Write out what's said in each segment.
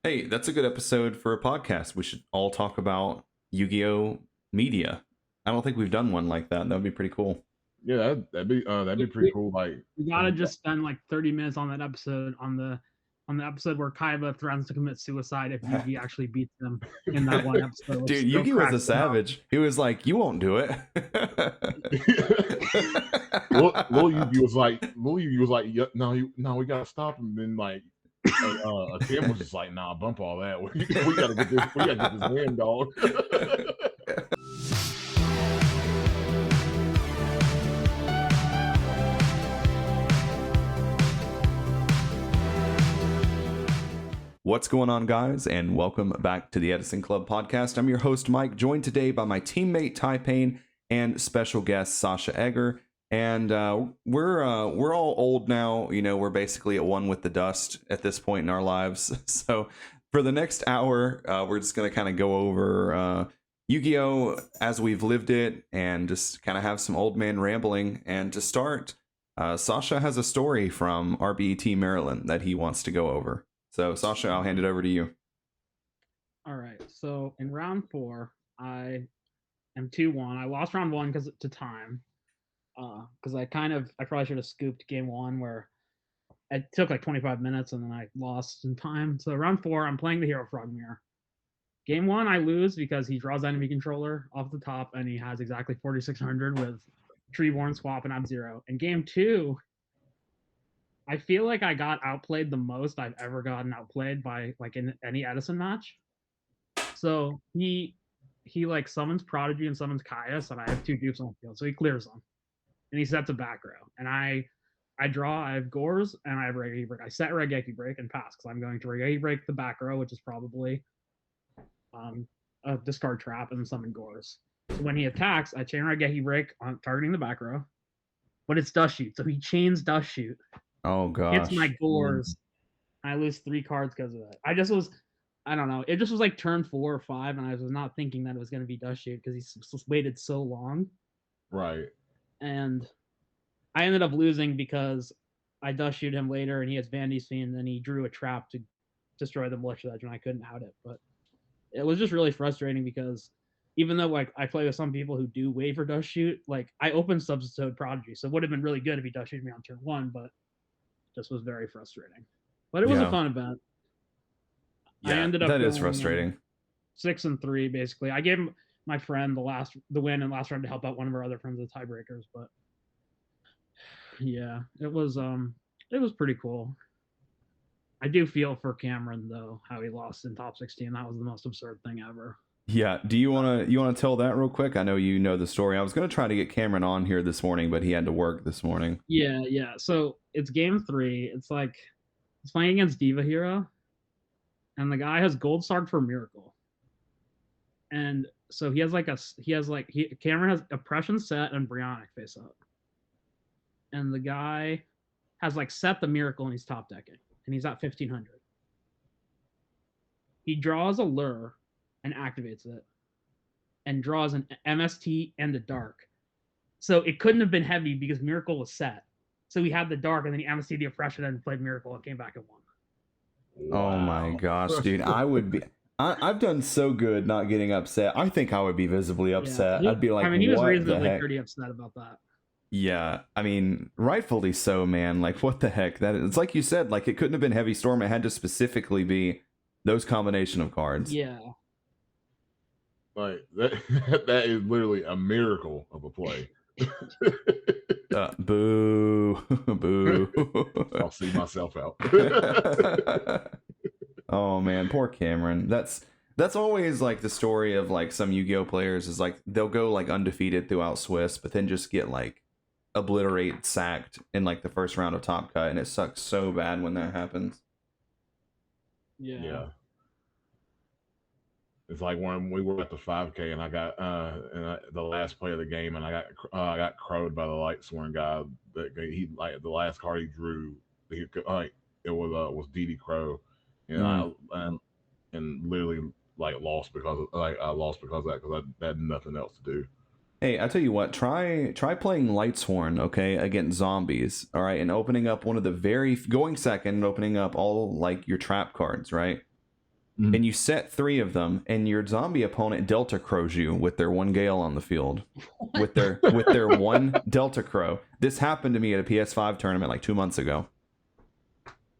Hey, that's a good episode for a podcast. We should all talk about Yu-Gi-Oh media. I don't think we've done one like that. That would be pretty cool. Yeah, that'd be We, pretty we, cool. Like, we if gotta just spend like 30 minutes on that episode on the episode where Kaiba threatens to commit suicide if Yugi actually beats him in that one episode. Dude, Still Yugi was a cracks me up. savage. He was like, "You won't do it." Lil Yugi was like, yeah, no, we gotta stop him. Then like, Tim was just like, nah, bump all that. We gotta get this win, dog. What's going on, guys, and welcome back to the Edison Club podcast. I'm your host, Mike, joined today by my teammate, Ty Payne, and special guest, Sasha Egger. And we're all old now. You know, we're basically at one with the dust at this point in our lives. So for the next hour, we're just going to kind of go over Yu-Gi-Oh! As we've lived it and just kind of have some old man rambling. And to start, Sasha has a story from RBET Maryland that he wants to go over. So, Sasha, I'll hand it over to you. All right. So in round 4, I am 2-1. I lost round 1 because to time. Because I probably should have scooped game 1 where it took like 25 minutes and then I lost in time. So round 4, I'm playing the Hero Frog Mirror. Game 1, I lose because he draws enemy controller off the top and he has exactly 4,600 with Treeborn swap and I'm 0. And game 2, I feel like I got outplayed the most I've ever gotten outplayed by like in any Edison match. So he like summons Prodigy and summons Caius, and I have 2 dupes on the field, so he clears them, and he sets a back row, and I draw. I have Gores and I have Regeki Break. I set Regeki Break and pass because I'm going to Regeki Break the back row, which is probably a discard trap, and summon Gores. So when he attacks, I chain Regeki Break on targeting the back row, but it's Dust Shoot, so he chains Dust Shoot. Oh, gosh. Hits my Gores. I lose 3 cards because of it. I don't know. It just was like turn 4 or 5, and I was not thinking that it was going to be Dust Shoot because he waited so long. Right. And I ended up losing because I Dust Shoot him later, and he has Vandy's Fiend, and then he drew a trap to destroy the Militia Edge, and I couldn't out it. But it was just really frustrating because even though like I play with some people who do wait for Dust Shoot, like I opened Substitute Prodigy, so it would have been really good if he Dust Shooted me on turn 1, but just was very frustrating. But it was a fun event. Yeah, I ended up that is frustrating. 6-3 basically. I gave my friend the win in last round to help out one of our other friends with tiebreakers, but yeah, it was pretty cool. I do feel for Cameron though, how he lost in top 16. That was the most absurd thing ever. Yeah, do you want to tell that real quick? I know you know the story. I was going to try to get Cameron on here this morning, but he had to work this morning. Yeah. So it's game 3. It's playing against Diva Hero, and the guy has Gold Sword for Miracle. And so Cameron has Oppression set and Brionic face up. And the guy has like set the Miracle and he's top decking, and he's at 1500. He draws a Lure and activates it, and draws an MST and the Dark. So it couldn't have been heavy because Miracle was set. So he had the Dark, and then he MST the Oppression and played Miracle and came back and won. Wow. Oh my gosh, dude. I've done so good not getting upset. I think I would be visibly upset. I'd be like, he was what reasonably the heck? pretty upset about that. Yeah, I mean, rightfully so, man. Like, what the heck? It's like you said, like, it couldn't have been Heavy Storm. It had to specifically be those combination of cards. Yeah. Like that is literally a miracle of a play. Boo. Boo. I'll see myself out. Oh man, poor Cameron. That's always like the story of like some Yu-Gi-Oh players is like they'll go like undefeated throughout Swiss, but then just get like sacked in like the first round of Top Cut, and it sucks so bad when that happens. Yeah. It's like when we were at the 5K and I got the last play of the game, and I got crowed by the Lightsworn guy. That he like the last card he drew, it was DD Crow, and literally like lost because of that because I had nothing else to do. Hey, I tell you what, try playing Lightsworn, okay, against zombies, all right, and opening up one of the going second and opening up all like your trap cards, right? and you set 3 of them, and your zombie opponent Delta Crows you with their 1 Gale on the field. With their 1 Delta Crow. This happened to me at a PS5 tournament like 2 months ago.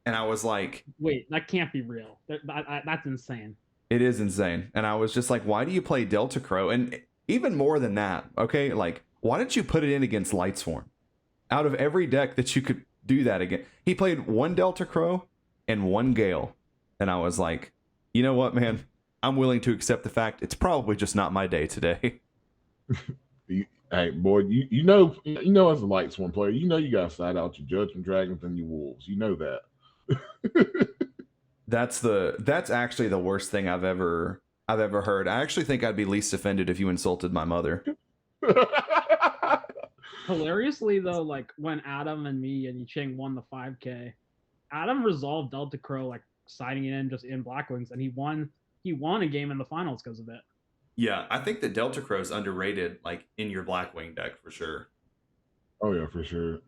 And I was like, wait, that can't be real. That's insane. It is insane. And I was just like, why do you play Delta Crow? And even more than that, okay, like, why didn't you put it in against Lightsworn? Out of every deck that you could do that again. He played 1 Delta Crow and 1 Gale. And I was like, you know what, man? I'm willing to accept the fact it's probably just not my day today. Hey, boy, you know as a Lightsworn player, you know you gotta side out your Judgment Dragons and your Wolves. You know that. That's actually the worst thing I've ever heard. I actually think I'd be least offended if you insulted my mother. Hilariously though, like when Adam and me and Yicheng won the 5K, Adam resolved Delta Crow like siding it in just in Blackwings, and he won a game in the finals because of it. Yeah, I think the Delta Crow's underrated, like in your Blackwing deck for sure. Oh yeah, for sure.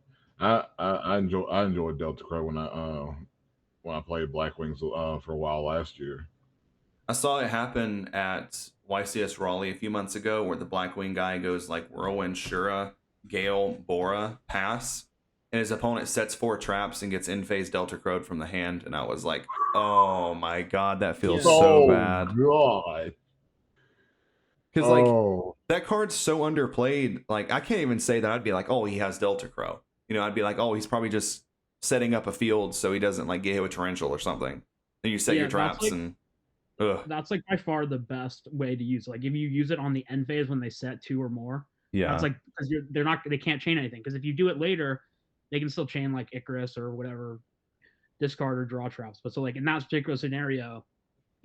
I enjoyed Delta Crow when I played Blackwings for a while last year. I saw it happen at YCS Raleigh a few months ago, where the Blackwing guy goes like Whirlwind, Shura, Gale, Bora, pass, and his opponent sets 4 traps and gets in-phase Delta Crowed from the hand, and I was like, oh my god, that feels so bad. God. Because like that card's so underplayed. Like I can't even say that I'd be like, oh, he has Delta Crow. You know, I'd be like, oh, he's probably just setting up a field so he doesn't like get hit with Torrential or something. Then you set your traps and. That's like by far the best way to use it. Like if you use it on the end phase when they set 2 or more, that's like because they can't chain anything. Because if you do it later, they can still chain like Icarus or whatever, discard or draw traps. But so like in that particular scenario,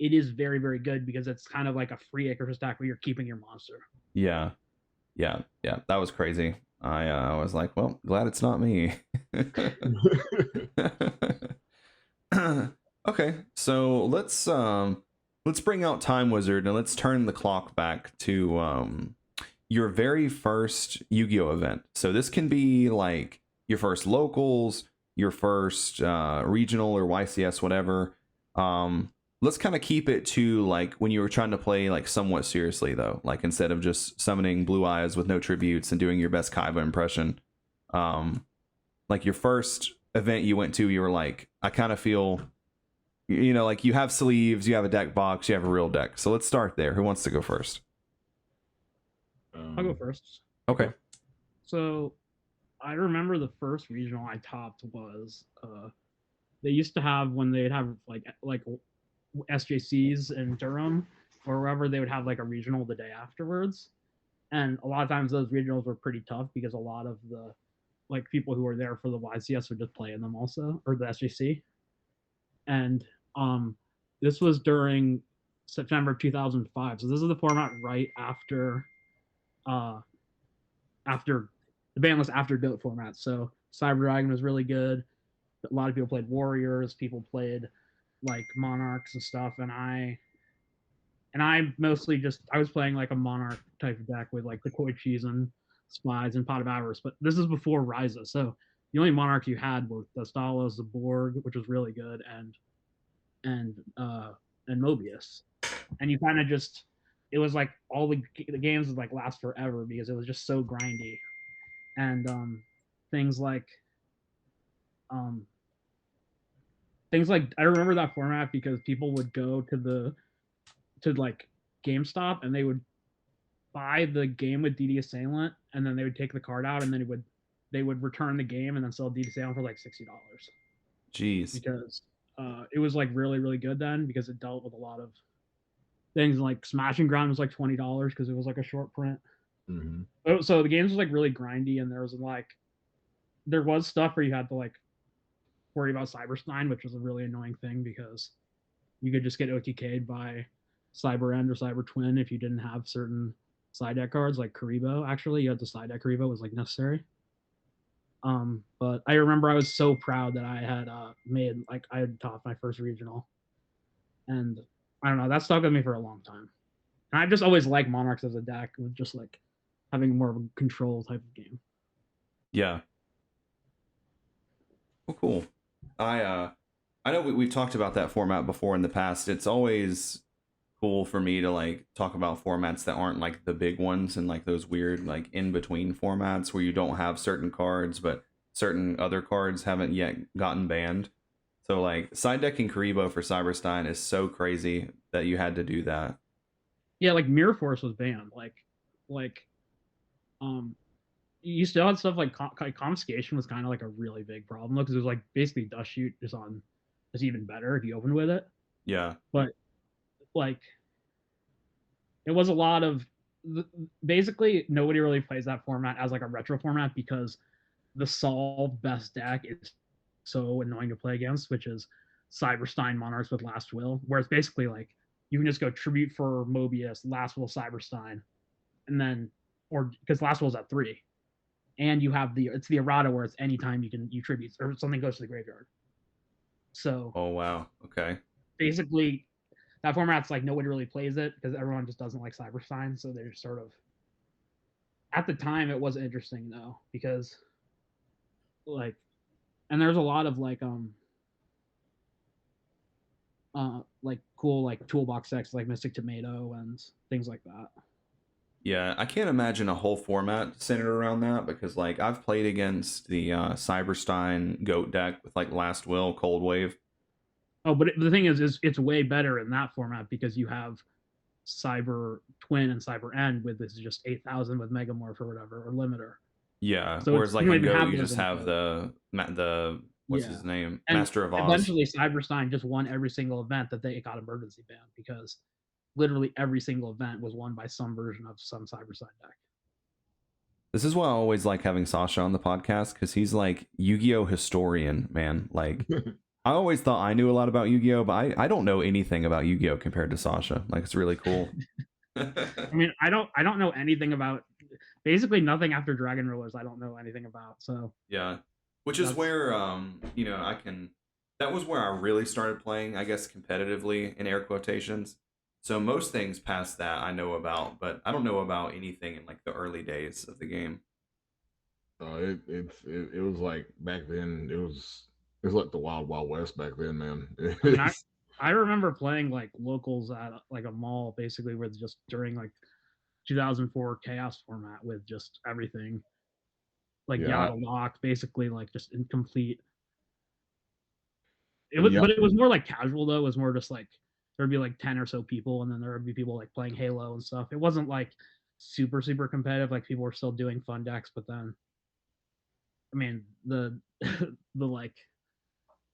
it is very, very good because it's kind of like a free Icarus attack where you're keeping your monster. Yeah. That was crazy. I was like, well, glad it's not me. Okay, so let's bring out Time Wizard and let's turn the clock back to your very first Yu-Gi-Oh event. So this can be like your first locals, your first regional or YCS, whatever. Let's kind of keep it to like when you were trying to play like somewhat seriously though, like instead of just summoning Blue Eyes with no tributes and doing your best Kaiba impression. Like your first event you went to, you were like, I kind of feel, you know, like you have sleeves, you have a deck box, you have a real deck. So let's start there. Who wants to go first? I'll go first. Okay. So I remember the first regional I topped was they used to have when they'd have like SJCs in Durham or wherever, they would have like a regional the day afterwards. And a lot of times those regionals were pretty tough because a lot of the like people who were there for the YCS would just play in them also, or the SJC. And this was during September 2005. So this is the format right after the banlist after GOAT format. So Cyber Dragon was really good. A lot of people played Warriors. People played like Monarchs and stuff. And I mostly just I was playing like a Monarch type of deck with like the Koichis and Spies and Pot of Avarice. But this is before Ryza, so the only Monarchs you had were the Stalos, the Borg, which was really good, and Mobius. And you kind of just, it was like all the games would like last forever because it was just so grindy. And things like I remember that format because people would go to like GameStop and they would buy the game with DD Assailant, and then they would take the card out, and then they would return the game and then sell DD Assailant for like $60. Jeez. Because it was like really, really good then because it dealt with a lot of things. Like Smashing Ground was like $20 because it was like a short print. Mm-hmm. So the games was like really grindy, and there was stuff where you had to like worry about Cyberstein, which was a really annoying thing because you could just get OTK'd by Cyber End or Cyber Twin if you didn't have certain side deck cards like Karibo. Actually, you had to side deck Karibo was like necessary. But I remember I was so proud that I had I had topped my first regional, and I don't know, that stuck with me for a long time. And I've just always liked Monarchs as a deck with just like having more of a control type of game. Yeah. Well, cool. I know we've talked about that format before in the past. It's always cool for me to like talk about formats that aren't like the big ones and like those weird like in between formats where you don't have certain cards but certain other cards haven't yet gotten banned. So like side decking Karibo for Cyberstein is so crazy that you had to do that. Yeah, like Mirror Force was banned. Like you still had stuff like confiscation was kind of like a really big problem because it was like basically dust shoot just even better if you open with it. Yeah. But like it was a lot of basically nobody really plays that format as like a retro format because the solve best deck is so annoying to play against, which is Cyberstein Monarchs with Last Will, where it's basically like you can just go Tribute for Mobius, Last Will Cyberstein, and then or because Last Will's at 3, and you have it's the errata where it's anytime you tribute or something goes to the graveyard. So Oh wow. Okay. basically, that format's like nobody really plays it because everyone just doesn't like Cyberstein, so they're sort of. At the time, it was interesting though because, like, and there's a lot of like cool like toolbox decks like Mystic Tomato and things like that. Yeah, I can't imagine a whole format centered around that because like I've played against the Cyberstein goat deck with like Last Will, Cold Wave. Oh, but the thing is it's way better in that format because you have Cyber Twin and Cyber End with this just 8,000 with Megamorph or whatever or Limiter. Yeah, So whereas like you don't in even Go, have you those just in have the what's yeah. his name, And Master of Oz. eventually Cyberstein just won every single event that they got emergency banned because literally every single event was won by some version of some Cyberstein deck. This is why I always like having Sasha on the podcast because he's like Yu-Gi-Oh historian, man. Like I always thought I knew a lot about Yu-Gi-Oh, but I don't know anything about Yu-Gi-Oh compared to Sasha. Like it's really cool. I mean, I don't know anything about basically nothing after Dragon Rulers. I don't know anything about. So Yeah, which is where you know I can. That was where I really started playing, I guess, competitively in air quotations. So most things past that I know about, but I don't know about anything in like the early days of the game. It was like back then. It was like the Wild Wild West back then, man. I mean, I remember playing like locals at like a mall, basically with just during like 2004 Chaos format with just everything like Yeah, Yada Lock, basically like just incomplete. yeah, But it was more like casual though. It was more just like there'd be like 10 or so people, and then there would be people like playing Halo and stuff. It wasn't like super competitive. Like people were still doing fun decks, but then I mean the the like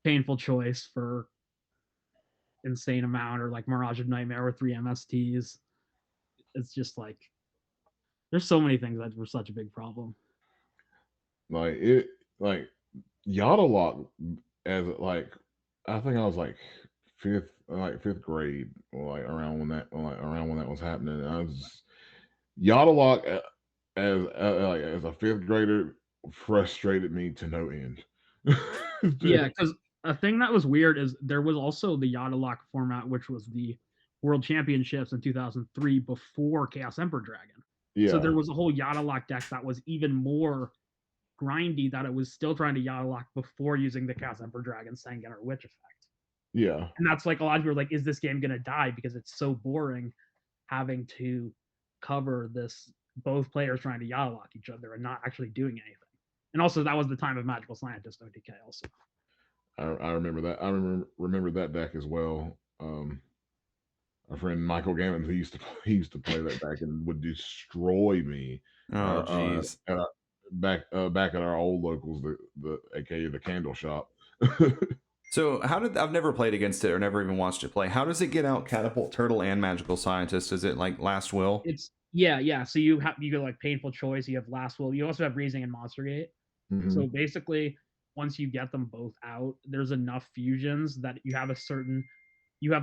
painful choice for insane amount or like Mirage of Nightmare or 3 MSTs. It's just like there's so many things that were such a big problem. like it, like Yada Lock as like I think I was fifth grade, or like around when that was happening. And I was Yada Lock as a fifth grader frustrated me to no end. Yeah, because a thing that was weird is there was also the Yada Lock format, which was the World Championships in 2003 before Chaos Emperor Dragon. So there Yeah, was a whole Yada Lock deck that was even more grindy that it was still trying to Yada Lock before using the Chaos Emperor Dragon Sangan or Witch effect. yeah. And that's like a lot of people are like, is this game gonna die because it's so boring having to cover this both players trying to Yada Lock each other and not actually doing anything. And also that was the time of Magical Scientist OTK also. I remember that. I remember that deck as well. Our friend Michael Gammon, he used to play that deck and would destroy me. Oh, jeez. Back at our old locals, the aka the candle shop. So I've never played against it or never even watched it play. How does it get out Catapult Turtle and Magical Scientist? Is it like Last Will? It's yeah. So you go like Painful Choice, you have Last Will, you also have Raising and Monster Gate. Mm-hmm. So basically, once you get them both out, there's enough fusions that you have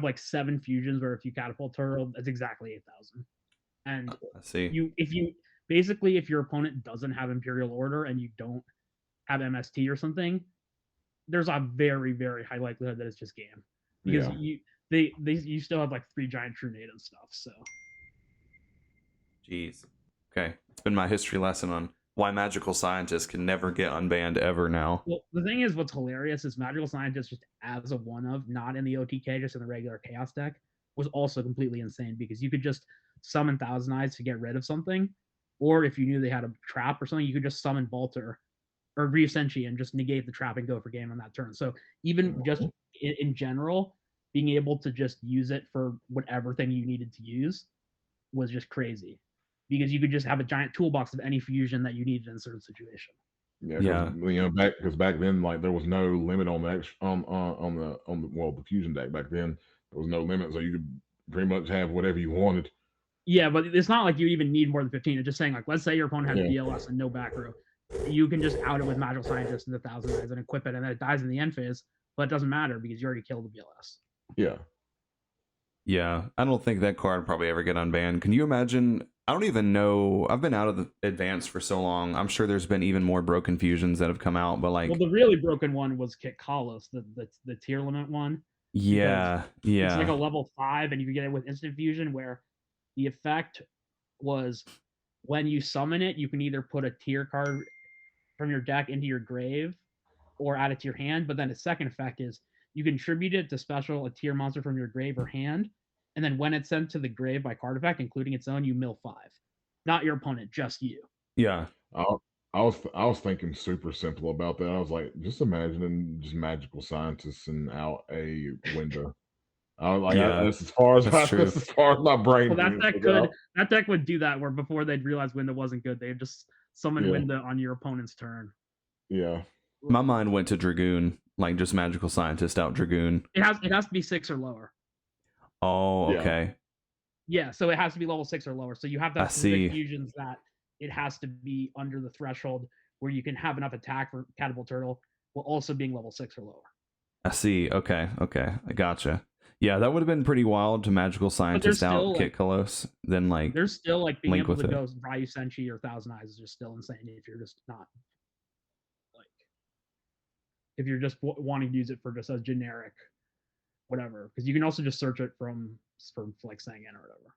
like 7 fusions where if you Catapult Turtle, that's exactly 8,000. And I see. if your opponent doesn't have Imperial Order and you don't have MST or something, there's a very high likelihood that it's just game because you still have like 3 giant True Natives stuff. So Jeez. Okay, it's been my history lesson on why Magical Scientist can never get unbanned ever now. Well, the thing is, what's hilarious is Magical Scientist just as a one of, not in the OTK, just in the regular Chaos deck, was also completely insane because you could just summon Thousand Eyes to get rid of something, or if you knew they had a trap or something, you could just summon Bolter or Ryusenchi and just negate the trap and go for game on that turn. So even just in general, being able to just use it for whatever thing you needed to use was just crazy because you could just have a giant toolbox of any fusion that you needed in a certain situation. Yeah. Back then, like there was no limit on the the fusion deck back then. There was no limit, so you could pretty much have whatever you wanted. Yeah, but it's not like you even need more than 15. It's just saying, like, let's say your opponent has BLS and no back row. You can just out it with Magical Scientist and the Thousand Eyes and equip it, and then it dies in the end phase, but it doesn't matter because you already killed the BLS. Yeah. Yeah, I don't think that card will probably ever get unbanned. Can you imagine? I don't even know. I've been out of the advanced for so long. I'm sure there's been even more broken fusions that have come out, but like, well, the really broken one was Kit Kalos, the tier limit one. Yeah. It's like a level 5, and you can get it with instant fusion, where the effect was when you summon it, you can either put a tier card from your deck into your grave or add it to your hand. But then the second effect is you contribute it to special a tier monster from your grave or hand, and then when it's sent to the grave by card effect, including its own, you mill 5. Not your opponent, just you. Yeah. I was thinking super simple about that. I was like, just imagining just Magical Scientists and out a window. I was like, that's as far as my brain. Well, that deck would do that, where before they'd realize window wasn't good, they'd just summon window on your opponent's turn. Yeah. My mind went to Dragoon, like just Magical Scientist out Dragoon. It has to be 6 or lower. Oh, okay. Yeah, so it has to be level 6 or lower. So you have to have fusions that it has to be under the threshold where you can have enough attack for Catapult Turtle while also being level 6 or lower. I see. Okay. I gotcha. Yeah, that would have been pretty wild to Magical Scientist out Kit Kalos. Then like there's still like being able to go Ryu Senshi or Thousand Eyes is just still insane if you're just not like if you're just wanting to use it for just a generic whatever, because you can also just search it from like Sangan or whatever.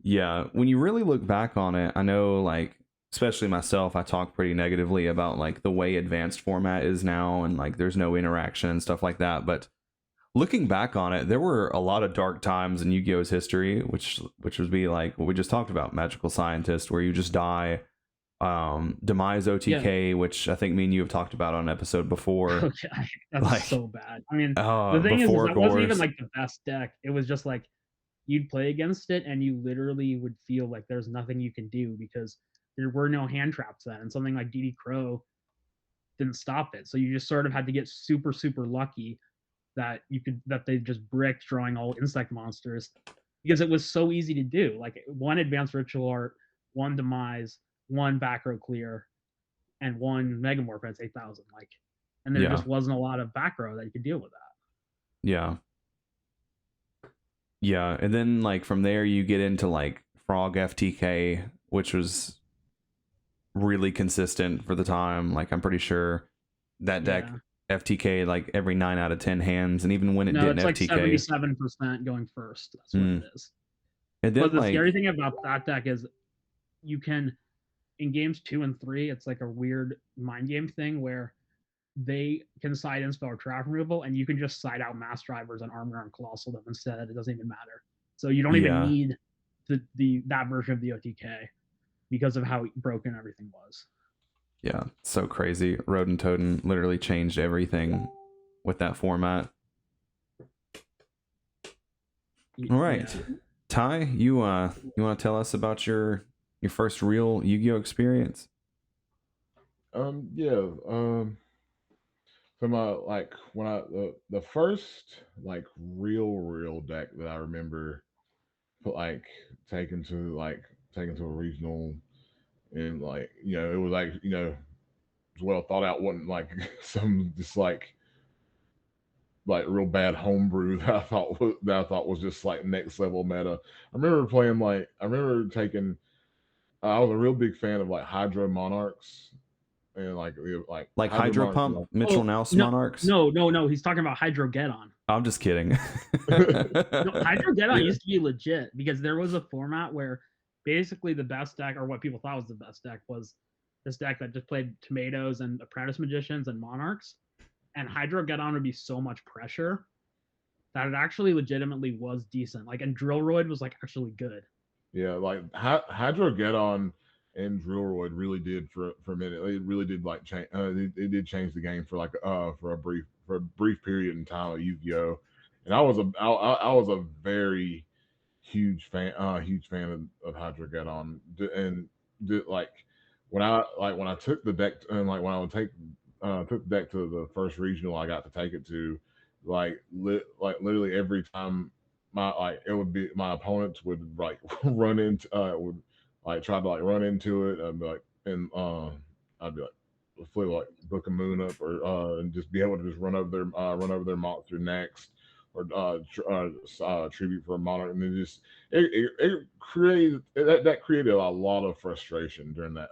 Yeah, when you really look back on it, I know like especially myself, I talk pretty negatively about like the way advanced format is now and like there's no interaction and stuff like that, but looking back on it, there were a lot of dark times in Yu-Gi-Oh's history, which would be like what we just talked about, Magical Scientist, where you just die, demise OTK, which I think me and you have talked about on an episode before. Okay, that's like, so bad. I mean, the thing is that wasn't even like the best deck. It was just like you'd play against it and you literally would feel like there's nothing you can do because there were no hand traps then, and something like DD Crow didn't stop it. So you just sort of had to get super, super lucky that they just bricked drawing all insect monsters because it was so easy to do. Like 1 advanced ritual art, 1 demise, 1 back row clear, and 1 megamorph at 8,000. Like, and there just wasn't a lot of back row that you could deal with that. Yeah, and then like from there you get into like Frog FTK, which was really consistent for the time. Like I'm pretty sure that deck FTK like every 9 out of 10 hands, and even when it didn't, it's FTK like 77% going first. That's what it is. And then, but the scary thing about that deck is you can, in games 2 and 3, it's like a weird mind game thing where they can side inspell or trap removal, and you can just side out mass drivers and armor and colossal them instead. It doesn't even matter. So you don't even need that version of the OTK because of how broken everything was. Yeah, so crazy. Rodent Totem literally changed everything with that format. All right, Ty, you want to tell us about your first real Yu-Gi-Oh experience? So my when the first like real deck that I remember taken to a regional, and it was well thought out, wasn't like some just like real bad homebrew that I thought was just like next level meta. I remember I was a real big fan of like Hydro Monarchs and like Hydro Pump, Mitchell Naus Monarchs. No, he's talking about Hydro Geddon. I'm just kidding. Hydro Geddon used to be legit because there was a format where basically the best deck, or what people thought was the best deck, was this deck that just played Tomatoes and Apprentice Magicians and Monarchs, and Hydrogeddon would be so much pressure that it actually legitimately was decent. Like, and Drillroid was like actually good. Yeah, like Hydrogeddon and Drillroid really did for a minute. It really did like change. It did change the game for like for a brief period in time of Yu-Gi-Oh, and I was a very huge fan of Hydrogeddon, and like when I took the deck and like when I would took the deck to the first regional I got to take it to, like literally every time it would be my opponents would like run into would like try to like run into it and be like and I'd be like flip like book a moon up or and just be able to just run over their monster next or tribute for a monarch, and then just it created that created a lot of frustration during that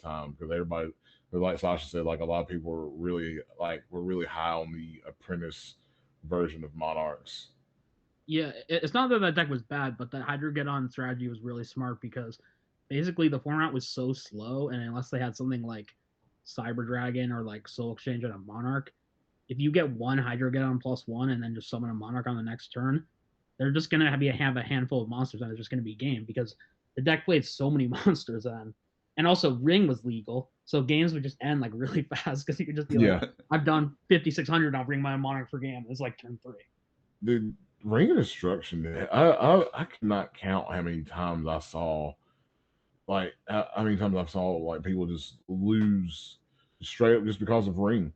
time because everybody, like Sasha said, like a lot of people were really high on the apprentice version of monarchs. Yeah, it's not that that deck was bad, but that Hydrogeddon strategy was really smart because basically the format was so slow, and unless they had something like Cyber Dragon or like Soul Exchange and a Monarch, if you get one Hydrogeddon +1 and then just summon a Monarch on the next turn, they're just gonna have a handful of monsters and it's just gonna be game because the deck played so many monsters then. And also Ring was legal, so games would just end like really fast because you could just be like, I've done 5,600, I'll bring my Monarch for game. It's like turn 3. Dude, Ring of Destruction. I cannot count how many times I saw how many times I saw like people just lose straight up just because of Ring.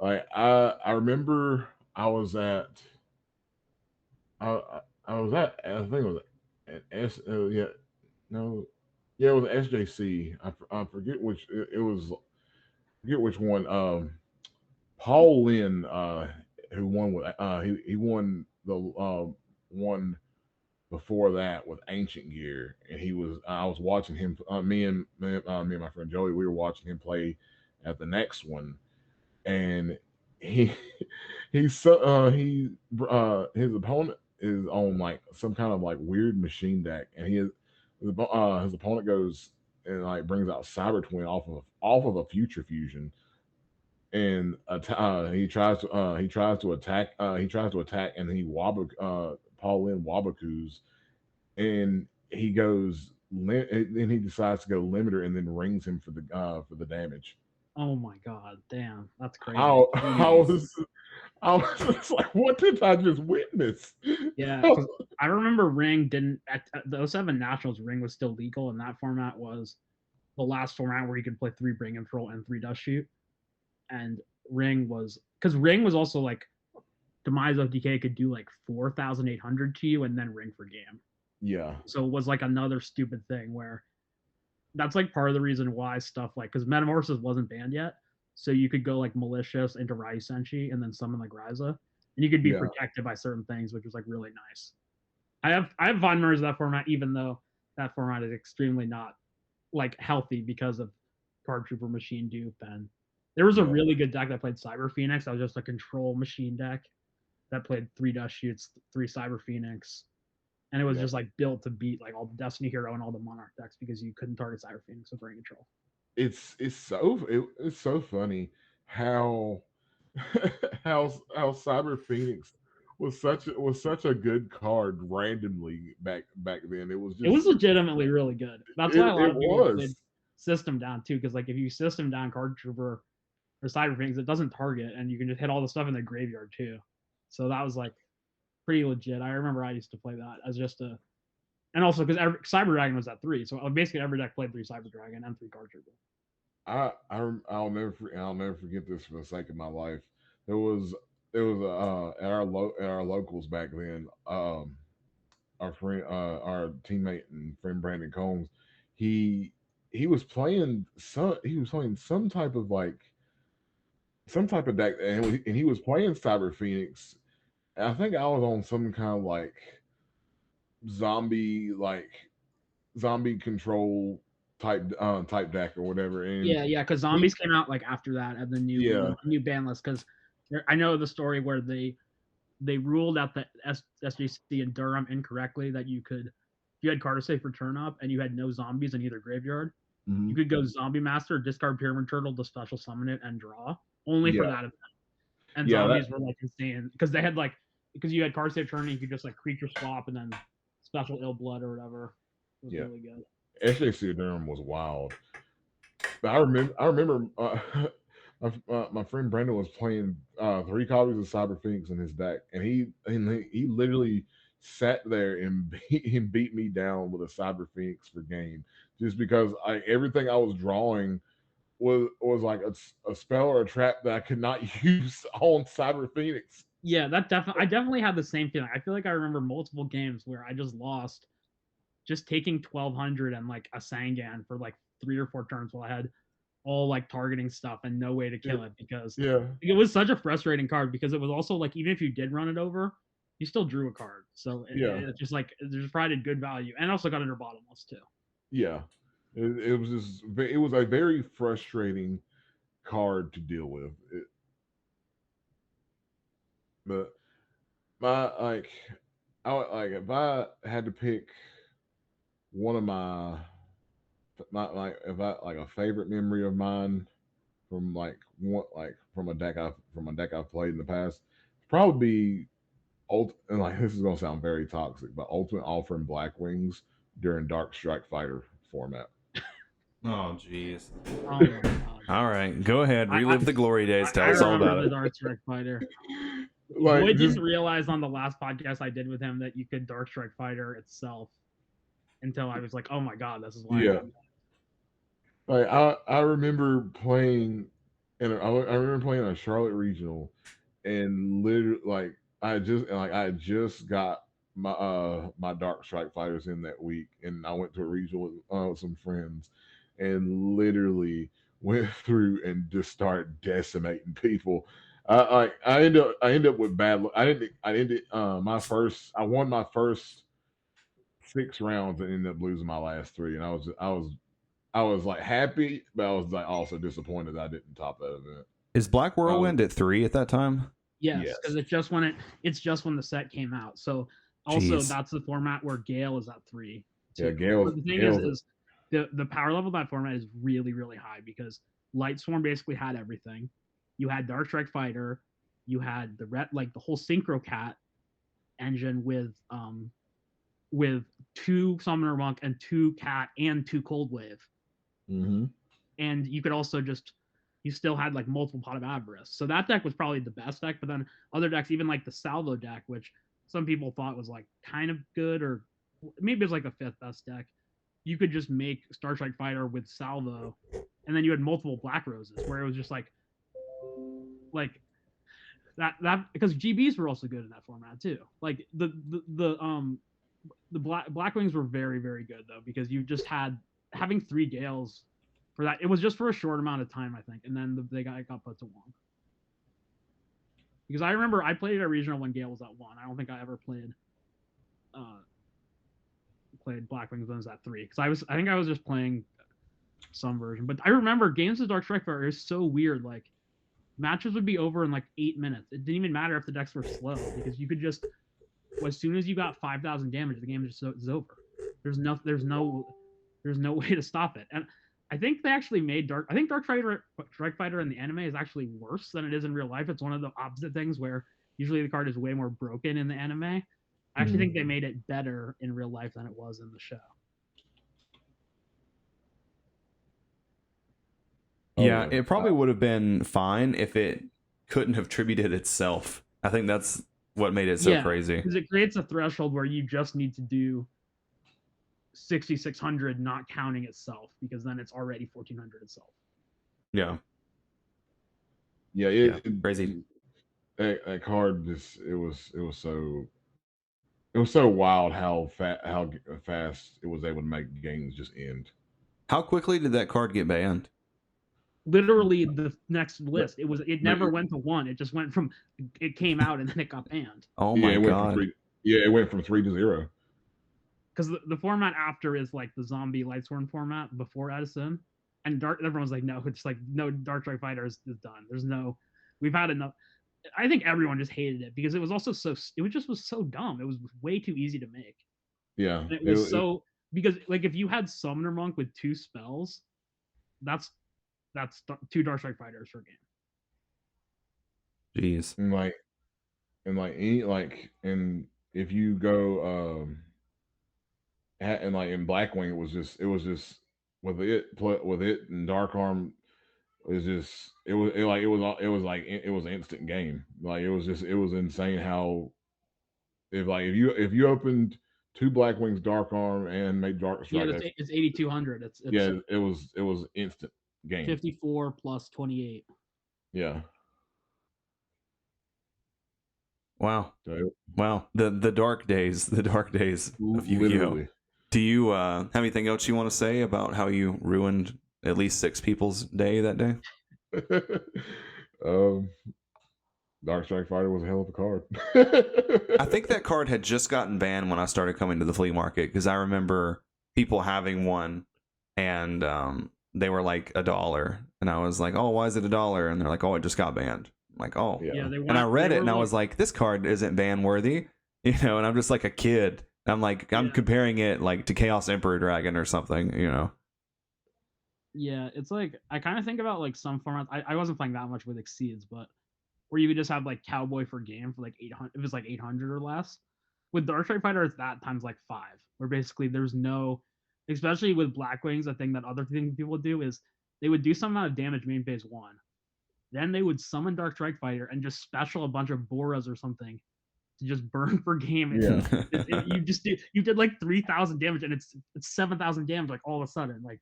Like I remember I was at I think it was at yeah no yeah it was SJC. I forget which it was. Forget which one. Paul Lynn who won with he won the one before that with Ancient Gear, and I was watching him. Me and my friend Joey, we were watching him play at the next one, and he his opponent is on like some kind of like weird machine deck, and his opponent goes and like brings out Cyber Twin off of a Future Fusion, and he tries to attack and Paul Lynn Wabakus, and he goes and he decides to go limiter and then rings him for the damage. Oh my god, damn, that's crazy. I was just like, what did I just witness? Yeah, because I remember Ring didn't at the 07 Nationals. Ring was still legal, and that format was the last format where you could play 3 Bring Control and 3 Dust Shoot. And Ring was because Ring was also like Demise of Decay could do like 4,800 to you and then ring for game. Yeah. So it was like another stupid thing where that's like part of the reason why stuff like because Metamorphosis wasn't banned yet, so you could go like malicious into Ryu Senshi and then summon like Ryza, and you could be protected by certain things, which was like really nice. I have fond memories of that format, even though that format is extremely not like healthy because of Card Trooper Machine Dupe, and there was a really good deck that played Cyber Phoenix. That was just a control machine deck that played 3 Dust Shoots, 3 Cyber Phoenix, and it was just like built to beat like all the Destiny Hero and all the Monarch decks because you couldn't target Cyber Phoenix with brain control. It's so funny how how Cyber Phoenix was such a good card randomly back then. It was legitimately really good. That's why a lot of people played System Down too, because like if you System Down Card Trooper or Cyber Phoenix, it doesn't target, and you can just hit all the stuff in the graveyard too. So that was like pretty legit. I remember I used to play that as just a, and also because Cyber Dragon was at 3, so basically every deck played 3 Cyber Dragon and 3 Card Trooper. I'll never forget this for the sake of my life. There was at our locals back then. Our friend, our teammate and friend Brandon Combs, he was playing some type of deck, and he was playing Cyber Phoenix. And I think I was on some kind of like zombie control type deck or whatever. And yeah, because zombies came out like after that at the new ban list. Because I know the story where they ruled out the SJC in Durham incorrectly that you could, if you had Card Safe for turn up and you had no zombies in either graveyard, you could go Zombie Master, discard Pyramid Turtle to special summon it and draw only for that event. And zombies were like insane because they had like because you had card save turn, and you could just like creature swap and then special ill blood or whatever. It was really good. SJC Durham was wild. But I remember my friend Brandon was playing 3 copies of Cyber Phoenix in his deck, and he literally sat there and beat me down with a Cyber Phoenix for game just because everything I was drawing was like a spell or a trap that I could not use on Cyber Phoenix. Yeah, that I definitely had the same feeling. I feel like I remember multiple games where I just lost just taking 1200 and like a Sangan for like 3 or 4 turns while I had all like targeting stuff and no way to kill it because it was such a frustrating card because it was also like even if you did run it over, you still drew a card. So it just like it just provided good value and also got under bottomless too. Yeah. It was a very frustrating card to deal with. But if I had to pick one of my if I like a favorite memory of mine from from a deck I've played in the past, probably and like this is gonna sound very toxic, but Ultimate Offer and Black Wings during Dark Strike Fighter format. Oh, jeez. Oh my god. All right, go ahead. Relive the glory days. Tell us all about it. Dark Strike Fighter. Boy didn't realize on the last podcast I did with him that you could Dark Strike Fighter itself until I was like, oh my god, this is why. Yeah. Like I remember playing, I remember playing a Charlotte regional, and literally like I just got my Dark Strike Fighters in that week, and I went to a regional with some friends, and literally went through and just started decimating people. I end up with bad luck. I won my first 6 rounds and ended up losing my last 3, and I was like happy, but I was like also disappointed that I didn't top that event. Is Black Whirlwind at 3 at that time? Yes, because it's just when the set came out. So also that's the format where Gale is at 3. Yeah, Gale. The thing is the power level of that format is really, really high because Light Swarm basically had everything. You had Dark Strike Fighter, you had the whole Synchro Cat engine with 2 Summoner Monk and 2 Cat and 2 Cold Wave. Mm-hmm. And you could also you still had like multiple Pot of Avarice. So that deck was probably the best deck, but then other decks, even like the Salvo deck, which some people thought was like kind of good, or maybe it was like the 5th best deck. You could just make Star Strike Fighter with Salvo, and then you had multiple Black Roses, where it was just like that because GBs were also good in that format too. Like the Black Wings were very, very good though, because you just had having 3 Gales for that. It was just for a short amount of time, I think, and then they got put to 1. Because I remember I played at a regional when Gale was at 1. I don't think I ever played Black Wings when it was at 3. Because I think I was just playing some version. But I remember games of Dark Strike Fighter is so weird. Like matches would be over in like 8 minutes. It didn't even matter if the decks were slow because you could just as soon as you got 5,000 damage, the game is over. There's no way to stop it. And I think they actually made Dark Strike Fighter in the anime is actually worse than it is in real life. It's one of the opposite things where usually the card is way more broken in the anime. I actually think they made it better in real life than it was in the show. Yeah, it probably would have been fine if it couldn't have tributed itself. I think that's what made it so crazy. Because it creates a threshold where you just need to do 6,600 not counting itself, because then it's already 1,400 itself. Yeah. Crazy. That card just it was so wild how fast it was able to make games just end. How quickly did that card get banned? Literally the next list. It never went to 1. It just went from it came out and then it got banned. Oh my god. It went from 3 to 0. Because the format after is like the zombie Lightsworn format before Edison, and everyone's like, no, it's like no, Dark Strike Fighter is done. We've had enough. I think everyone just hated it because it was also was so dumb. It was way too easy to make. Yeah, and because like if you had Summoner Monk with 2 spells, that's 2 Dark Strike Fighters per game. Jeez. And if you go and like in Blackwing, it was just with it and Dark Arm. It was instant game. Like it was insane how if you opened 2 Blackwings Dark Arm and made Dark Strike, It's 8200. It's it was instant game. 54 plus 28. Yeah. Wow. So Wow. The dark days of Yu-Gi-Oh. literally. Do you have anything else you want to say about how you ruined at least 6 people's day that day? Dark Strike Fighter was a hell of a card. I think that card had just gotten banned when I started coming to the flea market, because I remember people having one and they were like $1, and I was like, oh, why is it $1? And they're like, oh, it just got banned. I'm like, oh, Yeah. and I read it and I was like, this card isn't ban worthy, and I'm just like a kid. I'm like, I'm comparing it like to Chaos Emperor Dragon or something, Yeah, it's like I kind of think about like some formats. I wasn't playing that much with Exceeds, but where you could just have like Cowboy for game for like 800, if it's like 800 or less. With Dark Strike Fighter, it's that times like 5, where basically there's no, especially with Blackwings, a thing that other thing people would do is they would do some amount of damage main phase 1. Then they would summon Dark Strike Fighter and just special a bunch of Boras or something to just burn for game. You did like 3,000 damage, and it's 7,000 damage like all of a sudden. Like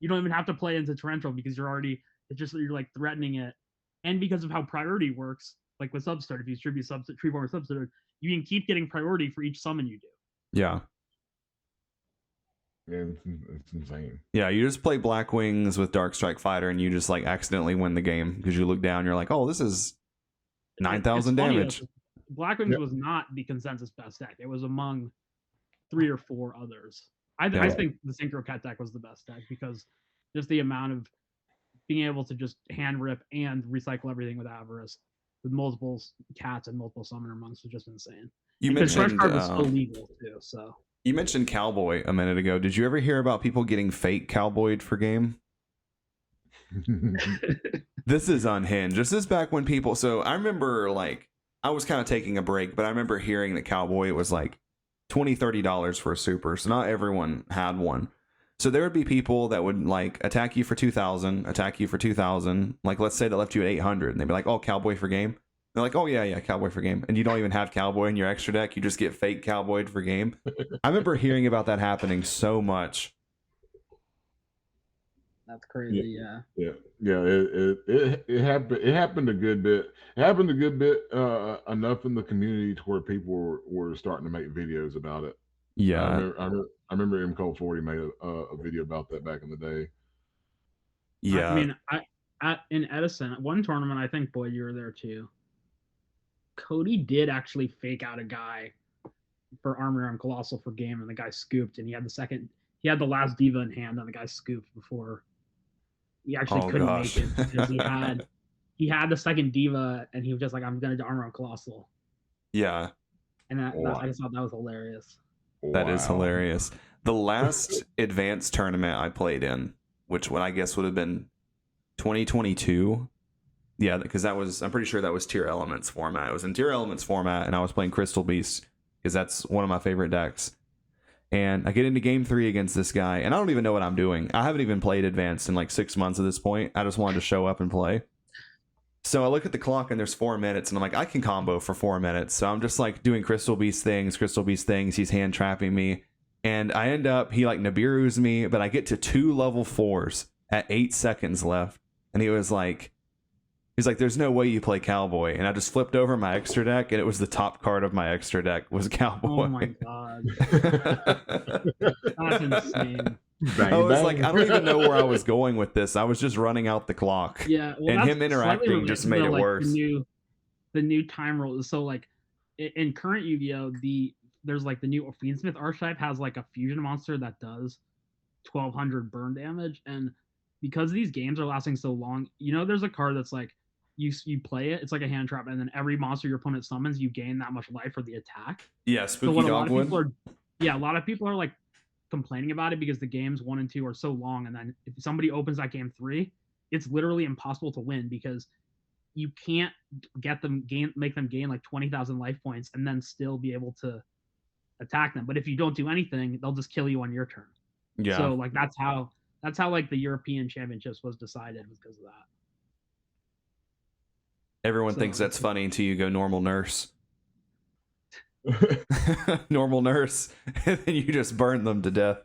you don't even have to play into torrential because you're like threatening it, and because of how priority works, like with Substart, if you distribute Treeborn or Substart, you can keep getting priority for each summon you do. Yeah. Yeah, it's insane. Yeah, you just play Blackwings with Dark Strike Fighter and you just like accidentally win the game because you look down, you're like, oh, this is 9,000 damage. Blackwings was not the consensus best deck. It was among 3 or 4 others. I think the Synchro Cat deck was the best deck because just the amount of being able to just hand rip and recycle everything with Avarice with multiple cats and multiple summoner monks was just insane. You mentioned Fresh Card was illegal too, so. You mentioned Cowboy a minute ago. Did you ever hear about people getting fake Cowboyed for game? This is unhinged. This is back when people. So I remember, like, I was kind of taking a break, but I remember hearing that Cowboy was like $20-$30 for a super. So not everyone had one. So there would be people that would like attack you for 2,000, attack you for 2,000. Like, let's say that left you at 800, and they'd be like, "Oh, Cowboy for game." They're like, "Oh yeah, Cowboy for game," and you don't even have Cowboy in your extra deck. You just get fake Cowboyed for game. I remember hearing about that happening so much. That's crazy. Yeah. It happened a good bit. It happened a good bit enough in the community to where people were starting to make videos about it. Yeah, I remember MCole40 made a video about that back in the day. Yeah, I mean, in Edison, at one tournament, I think, Boyd, you were there too. Cody did actually fake out a guy for Armor on Colossal for game, and the guy scooped, and he had the last diva in hand, and the guy scooped before he actually couldn't make it because he had the second diva, and he was just like, "I'm gonna do Armor on Colossal." Yeah, and I just thought that was hilarious. That is hilarious. The last advanced tournament I played in, which I guess would have been 2022. Yeah, because I'm pretty sure that was Tier Elements format. It was in Tier Elements format, and I was playing Crystal Beast because that's one of my favorite decks. And I get into game 3 against this guy, and I don't even know what I'm doing. I haven't even played Advanced in like 6 months at this point. I just wanted to show up and play. So I look at the clock, and there's 4 minutes, and I'm like, I can combo for 4 minutes. So I'm just like doing Crystal Beast things. He's hand trapping me, and I end up, he like Nibiru's me, but I get to 2 level 4s at 8 seconds left, and he's like, there's no way you play Cowboy. And I just flipped over my extra deck, and it was the top card of my extra deck was Cowboy. Oh my god. That's insane. I was like, I don't even know where I was going with this. I was just running out the clock. Yeah, well, and him interacting just made it worse. The new time roll. So like in current Yu-Gi-Oh, there's like the new Fiendsmith archetype has like a fusion monster that does 1,200 burn damage, and because these games are lasting so long, there's a card that's like you play it, it's like a hand trap, and then every monster your opponent summons, you gain that much life for the attack. Yeah, Spooky Dogwood. A lot of people are like complaining about it because the games 1 and 2 are so long, and then if somebody opens that game 3, it's literally impossible to win because you can't make them gain like 20,000 life points and then still be able to attack them. But if you don't do anything, they'll just kill you on your turn. Yeah. So like that's how like the European Championships was decided because of that. Everyone thinks that's funny until you go normal nurse. Normal nurse, and then you just burn them to death.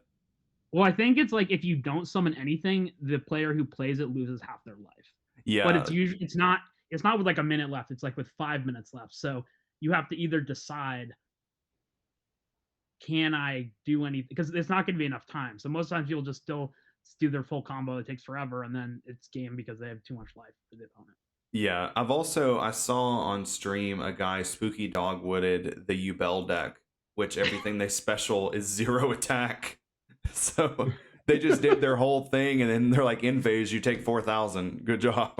Well, I think it's like if you don't summon anything, the player who plays it loses half their life. Yeah. But it's not with like a minute left. It's like with 5 minutes left. So you have to either decide, can I do anything? Because it's not going to be enough time. So most times you'll just still do their full combo. It takes forever, and then it's game because they have too much life for the opponent. Yeah, I saw on stream a guy spooky dogwooded the YuGiOh deck, which everything they special is 0 attack. So they just did their whole thing, and then they're like, in phase, you take 4,000. Good job.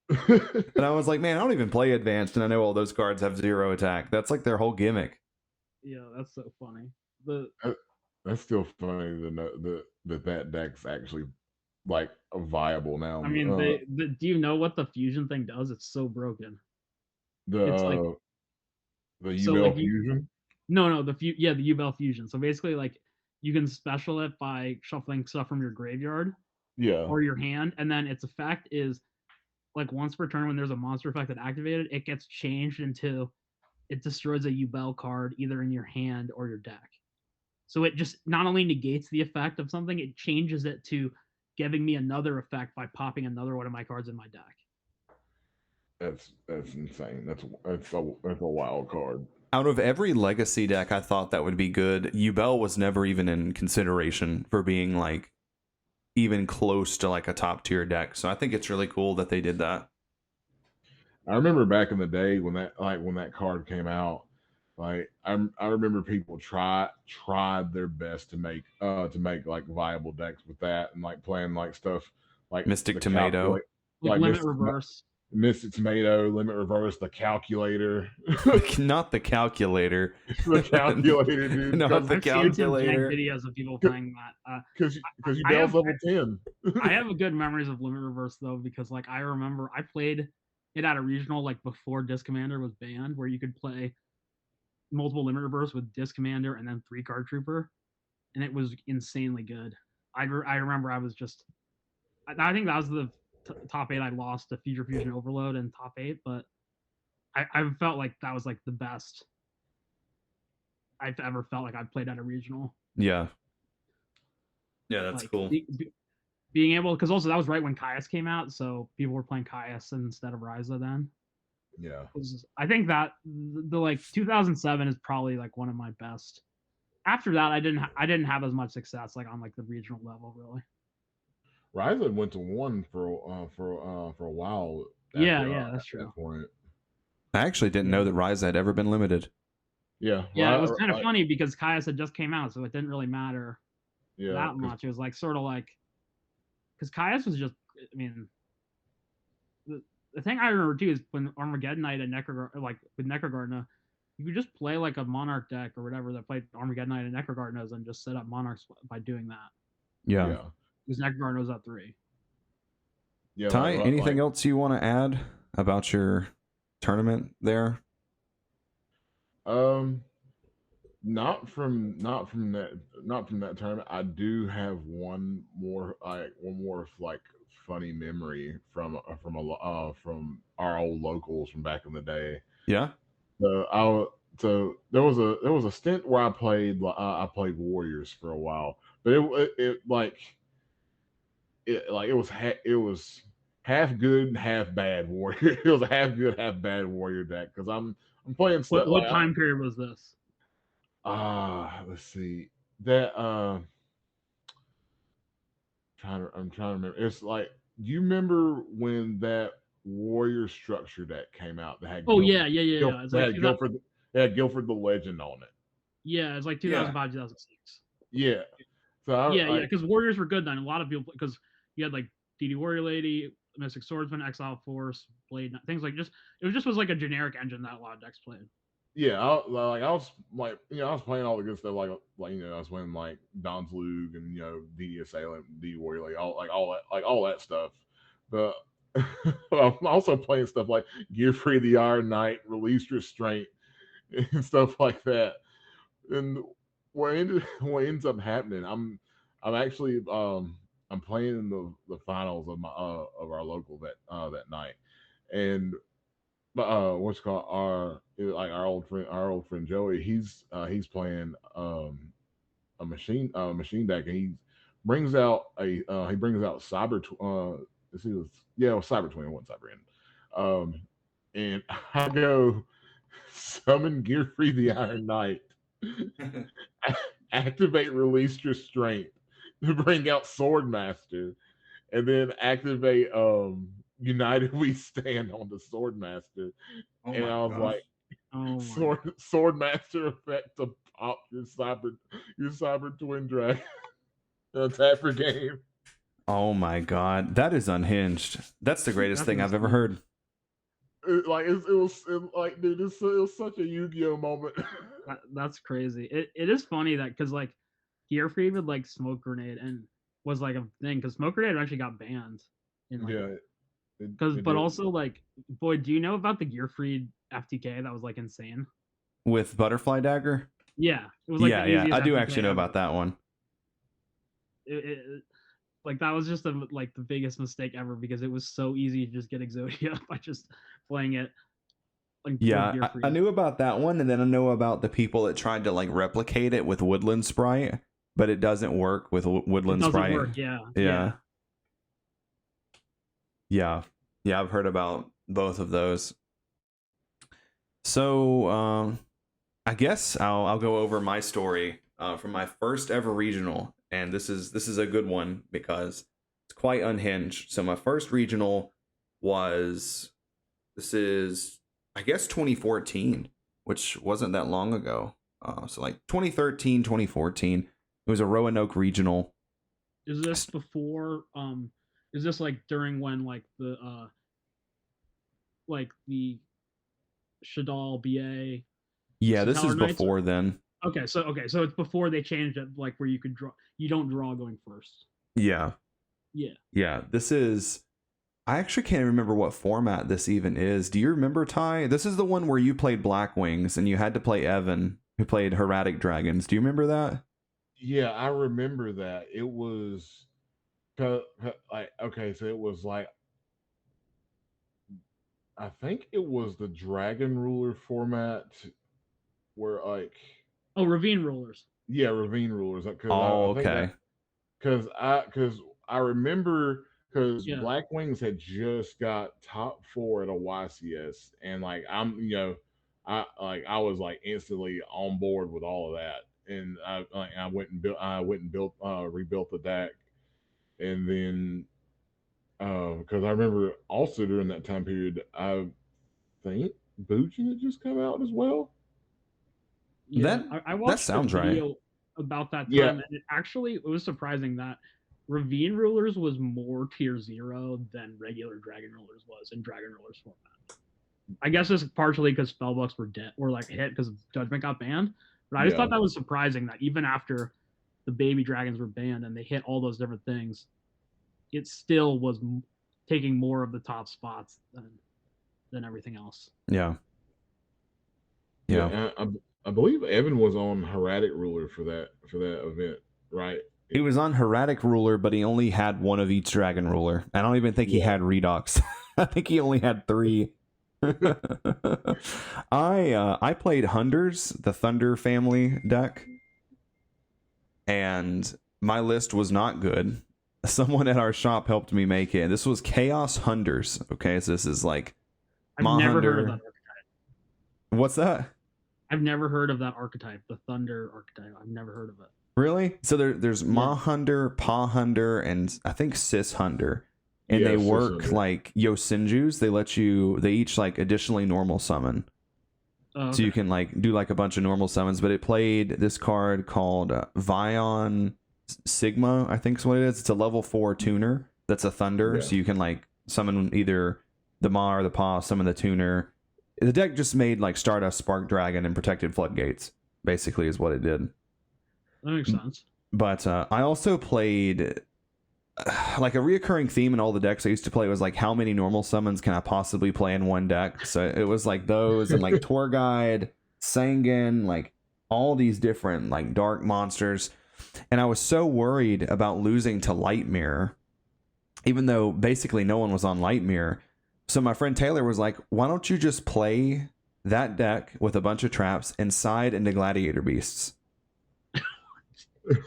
And I was like, man, I don't even play advanced, and I know all those cards have 0 attack. That's like their whole gimmick. Yeah, that's so funny. That's still funny to know that deck's actually like viable now. I mean, do you know what the fusion thing does? It's so broken. It's like the YuGiOh fusion. No, the YuGiOh fusion. So basically, like you can special it by shuffling stuff from your graveyard, or your hand, and then its effect is like once per turn when there's a monster effect that activated, it gets changed into it destroys a YuGiOh card either in your hand or your deck. So it just not only negates the effect of something, it changes it to giving me another effect by popping another one of my cards in my deck. That's insane. That's a wild card. Out of every legacy deck I thought that would be good, YuGiOh was never even in consideration for being like even close to like a top tier deck. So I think it's really cool that they did that. I remember back in the day when that card came out, like I remember people tried their best to make like viable decks with that, and like playing like stuff like Mystic Tomato, like Limit Reverse. Mystic Tomato, Limit Reverse, the Calculator. Not the calculator. The calculator, dude. Not the calculator. Videos of people playing that. Because YuGiOh's level 10. I have good memories of Limit Reverse though, because like I remember I played it at a regional like before Disc Commander was banned, where you could play multiple Limit Reverse with Disc Commander and then 3-card Trooper, and it was insanely good. I remember I was just, I think that was the top 8 I lost to Future Fusion Overload in top 8, but I felt like that was like the best I've ever felt like I've played at a regional. Yeah, that's like, cool. Being able, because also that was right when Caius came out, so people were playing Caius instead of Ryza then. Yeah, I think that the like 2007 is probably like one of my best. After that, I didn't have as much success like on like the regional level really. Ryza went to 1 for a while. Yeah, that's true. I actually didn't know that Ryza had ever been limited. Yeah, it was kind of funny because Caius had just came out, so it didn't really matter that much. It was like sort of like, because Caius was just, I mean, the thing I remember too is when Armageddon Knight and like with Necrogardna, you could just play like a Monarch deck or whatever that played Armageddon Knight and Necrogardnas and just set up Monarchs by doing that. Yeah. Because Necrogardna was at 3. Yeah. Ty, anything else you want to add about your tournament there? Not from that tournament. I do have one more like funny memory from our old locals from back in the day. Yeah. So there was a stint where I played Warriors for a while, but it was half good, half bad Warrior. It was a half good, half bad Warrior deck because I'm playing stuff. What time period was this? Let's see. That I'm trying to remember. It's like, do you remember when that Warrior structure deck came out that had Guilford the Legend on it? Yeah, it's like 2005, 2006. Yeah. So because Warriors were good then. A lot of people, because you had like DD Warrior Lady, Mystic Swordsman, Exile Force, Blade, things like it was like a generic engine that a lot of decks played. Yeah, I was like, I was playing all the good stuff, I was playing like Don's Lug and DD Assailant, DD Warrior, all that stuff. But I'm also playing stuff like Gear Free the Iron Knight, Release Restraint, and stuff like that. And what ends up happening, I'm actually I'm playing in the finals of my of our local that night, and what's it called our old friend Joey. He's playing a machine deck, and he brings out Cyber let's see, it was Cyber 21 Cyber End. And I go summon Gear Free the Iron Knight, activate Release Restraint to bring out Swordmaster, and then activate United We Stand on the Swordmaster. Oh And my I was gosh. like, Oh my Swordmaster effect to pop your cyber twin dragon. Tap for game. Oh my god, that is unhinged. That's the greatest That's thing I've ever insane. heard. Dude, it was such a Yu-Gi-Oh moment. That's crazy. It is funny that because like Gear Free would like Smoke Grenade and was like a thing because Smoke Grenade actually got banned in like Yeah, it but did. also like boy, do you know about the Gear Free FTK that was like insane? With Butterfly Dagger? Yeah, it was like Yeah, the yeah. easiest I do FTK actually know ever. about that one. Like that was just like the biggest mistake ever because it was so easy to just get Exodia by just playing it like with Yeah, Gear Free. I knew about that one, and then I know about the people that tried to like replicate it with Woodland Sprite, but it doesn't work with It Woodland doesn't Sprite. work. Yeah. Yeah. Yeah. Yeah, I've heard about both of those. So, I guess I'll go over my story from my first ever regional, and this is a good one because it's quite unhinged. So my first regional was this is I guess 2014, which wasn't that long ago. So like 2013, 2014, it was a Roanoke regional. Is this before? Is this like during when like the Shadal BA? Yeah, this is Stellar Knights? before then. Okay, so it's before they changed it, like where you could draw. You don't draw going first. Yeah. Yeah. Yeah, this is I actually can't remember what format this even is. Do you remember, Ty? This is the one where you played Black Wings and you had to play Evan, who played Hieratic Dragons. Do you remember that? Yeah, I remember that. It was like okay, so it was like I think it was the Dragon Ruler format where like Oh, Ravine Rulers. yeah, Ravine Rulers. Because Oh, I think okay. that because I remember because Yeah. Black Wings had just got top 4 at a YCS, and like I was like instantly on board with all of that, and I went and built rebuilt the deck, and then because I remember also during that time period I think Boojin had just come out as well. Yeah, That I that watched a sounds right. video about that Yeah, time, and it was surprising that Ravine Rulers was more tier 0 than regular Dragon Rulers was in Dragon Rulers format. I guess it's partially because spellbooks were like hit because Judgment got banned, but I just yeah. thought that was surprising that even after the baby dragons were banned and they hit all those different things, it still was taking more of the top spots than everything else. Yeah. Yeah, Yeah. I believe Evan was on Hieratic Ruler for that event, right? He was on Hieratic Ruler, but he only had one of each Dragon Ruler. I don't even think he Yeah. had Redox. I think he only had 3. I played Hunders, the Thunder family deck, and my list was not good. Someone at our shop helped me make it. This was Chaos Hunders. Okay, so this is like I've never heard of that Mahunder. archetype. What's that? I've never heard of that archetype, the Thunder archetype. I've never heard of it. Really? So there's Yeah. Mahunder, Pahunder, and I think Sis Hunter. And Yeah, they Sis work Hunter. like Yosinjus. They each like additionally normal summon. Oh, So you okay. can like do like a bunch of normal summons, but it played this card called Vion Sigma, I think is what it is. It's a level 4 tuner that's a thunder, Yeah. so you can like summon either the Ma or the Pa, summon the tuner. the deck just made like Stardust, Spark Dragon, and Protected Floodgates. Basically, is what it did. That makes sense. But I also played like a reoccurring theme in all the decks I used to play was like how many normal summons can I possibly play in one deck? So it was like those and like Tour Guide, Sangan, like all these different like dark monsters. And I was so worried about losing to Light Mirror, even though basically no one was on Light Mirror. So my friend Taylor was like, why don't you just play that deck with a bunch of traps and side into Gladiator Beasts?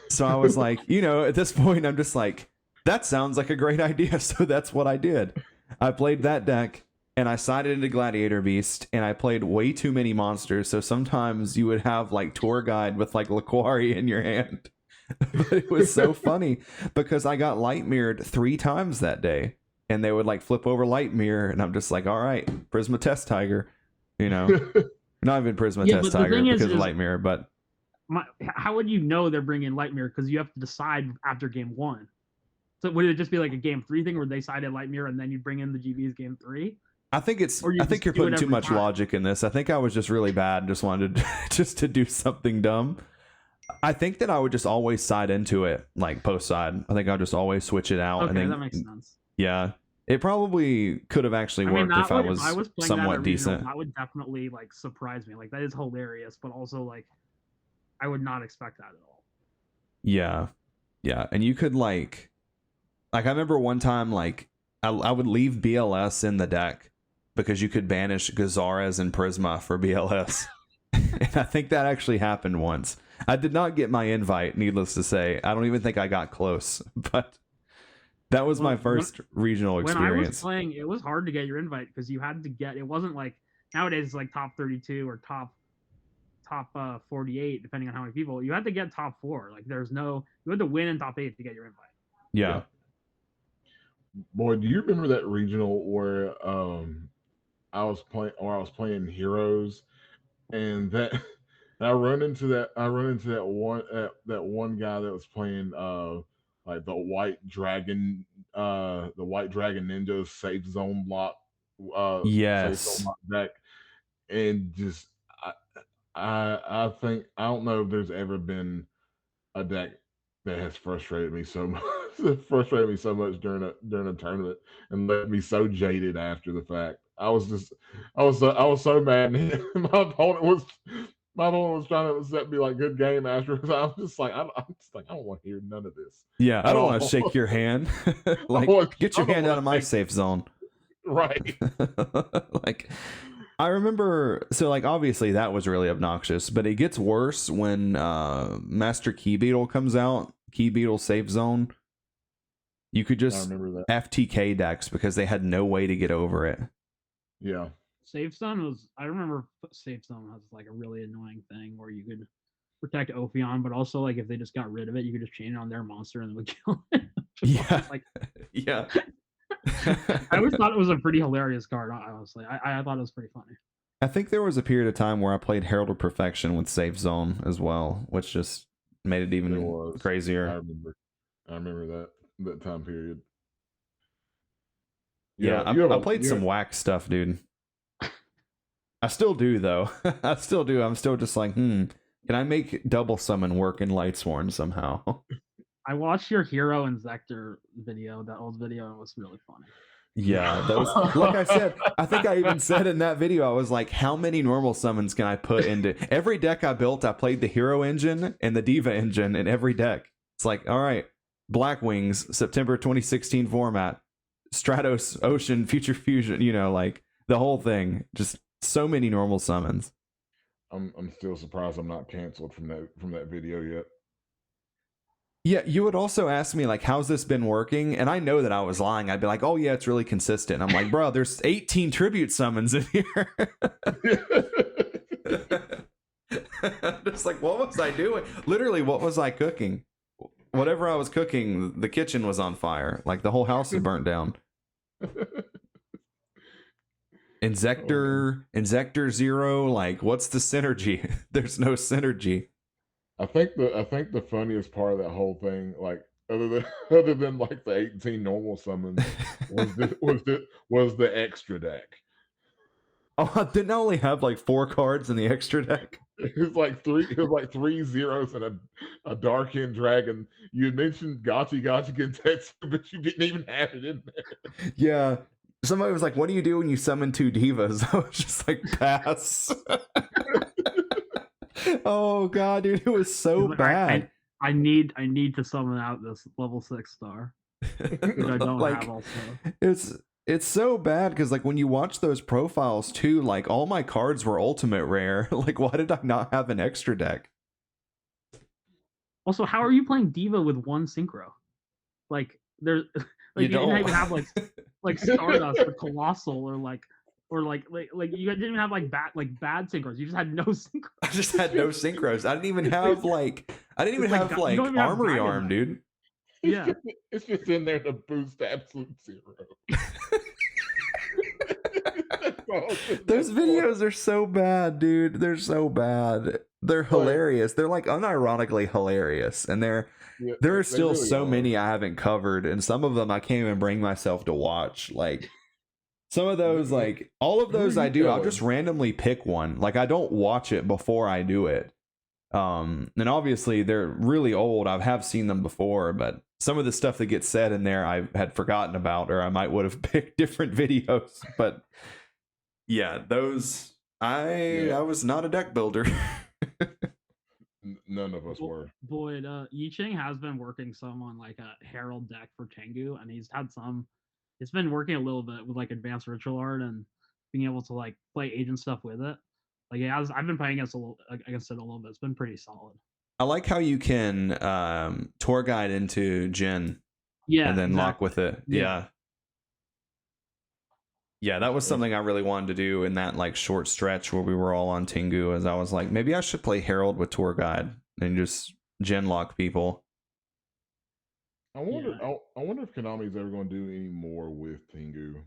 So I was like, at this point, I'm just like, that sounds like a great idea. So that's what I did. I played that deck and I sided into Gladiator Beast and I played way too many monsters. So sometimes you would have like Tour Guide with like Laquari in your hand. But it was so funny because I got light mirrored 3 times that day and they would like flip over light mirror. And I'm just like, all right, Prisma Test Tiger, not even Prisma Test Tiger because of light mirror, but. How would you know they're bringing Light Mirror? Because you have to decide after game 1. So would it just be like a game 3 thing where they sided Light Mirror and then you bring in the GBs game 3? I think you're putting too much logic in this. I think I was just really bad. Just wanted to do something dumb. I think that I would just always side into it like post side. I think I'll just always switch it out. Okay, and that makes sense. Yeah, it probably could have actually worked if I was somewhat decent. That would definitely like surprise me. Like that is hilarious, but also like. I would not expect that at all. Yeah. And you could like I remember one time like I would leave BLS in the deck because you could banish Gazaras and Prisma for BLS. And I think that actually happened once. I did not get my invite, needless to say. I don't even think I got close, but that was my first regional experience. When I was playing, it was hard to get your invite because you had to get. It wasn't like nowadays it's like top 32 or top 48 depending on how many people. You had to get top 4. Like you had to win in top 8 to get your invite. Yeah. Boy, do you remember that regional where I was playing Heroes and I run into that one guy that was playing like the White Dragon Ninja safe zone block yes. safe zone block deck, and just I think I don't know if there's ever been a deck that has frustrated me so much during a tournament and left me so jaded after the fact. I was so mad. My opponent was trying to set me like good game after. I was just like I don't want to hear none of this. Yeah, I don't want to shake your hand. Like get your hand out of my safe zone. Right. Like I remember, so like obviously that was really obnoxious, but it gets worse when Master Key Beetle comes out, Key Beetle Safe Zone. You could just FTK decks because they had no way to get over it. Yeah. Safe Zone I remember Safe Zone has like a really annoying thing where you could protect Ophion, but also like if they just got rid of it, you could just chain it on their monster and it would kill it. Yeah. Yeah. I always thought it was a pretty hilarious card, honestly. I thought it was pretty funny. I think there was a period of time where I played Herald of Perfection with Safe Zone as well, which just made it even crazier. I remember that time period. Yeah, I played some whack stuff, dude. I still do, though. I still do. I'm still just like, can I make double summon work in Lightsworn somehow? I watched your Hero and Zector video, that old video, and it was really funny. Yeah, those, like I said, I think I even said in that video, I was like, how many normal summons can I put into every deck I built? I played the Hero engine and the Diva engine in every deck. It's like, all right, Black Wings, September 2016 format, Stratos, Ocean, Future Fusion, like the whole thing. Just so many normal summons. I'm still surprised I'm not canceled from that video yet. Yeah, you would also ask me, like, how's this been working? And I know that I was lying. I'd be like, oh, yeah, it's really consistent. I'm like, bro, there's 18 tribute summons in here. Just like, what was I doing? Literally, what was I cooking? Whatever I was cooking, the kitchen was on fire. Like, the whole house had burnt down. Inzector Zero, like, what's the synergy? There's no synergy. I think the funniest part of that whole thing, like other than like the 18 normal summons, was the extra deck. Oh, didn't I only have like 4 cards in the extra deck? It was like three zeros and a dark end dragon. You had mentioned Gachi Gentetsu, but you didn't even have it in there. Yeah. Somebody was like, "What do you do when you summon 2 divas?" I was just like, "Pass." Oh god, dude, it was so Like, bad. I need to summon out this level 6 star, which I don't Like, have also. it's so bad because like when you watch those profiles too, like all my cards were ultimate rare. Like, why did I not have an extra deck? Also, how are you playing Diva with 1 synchro? Like there's You like you didn't don't. even have like Stardust or Colossal or like you didn't even have like bad synchros. You just had no synchros. I just had no synchros. I didn't even have like You don't even have armory Dragon arm, Knight. dude. Yeah. It's just in there to boost absolute zero. Those videos are so bad, dude. They're so bad. They're hilarious. They're like unironically hilarious, and there are still really so are. many I haven't covered, and some of them I can't even bring myself to watch. Like some of those, like all of those I do, I'll just randomly pick one. Like I don't watch it before I do it. And obviously they're really old. I have seen them before, but some of the stuff that gets said in there I had forgotten about, or I might would have picked different videos. But yeah, those I was not a deck builder. None of us were. Boyd, Yiching has been working some on like a Herald deck for Tengu, and he's had some. It's been working a little bit with like advanced ritual art and being able to like play agent stuff with it. Like I've been playing against it a little bit. It's been pretty solid. I like how you can tour guide into Jin, and then lock with it. Yeah. That was something I really wanted to do in that like short stretch where we were all on Tengu. As I was like, maybe I should play Herald with tour guide and just Jin lock people. I wonder if Konami's ever going to do any more with Tengu.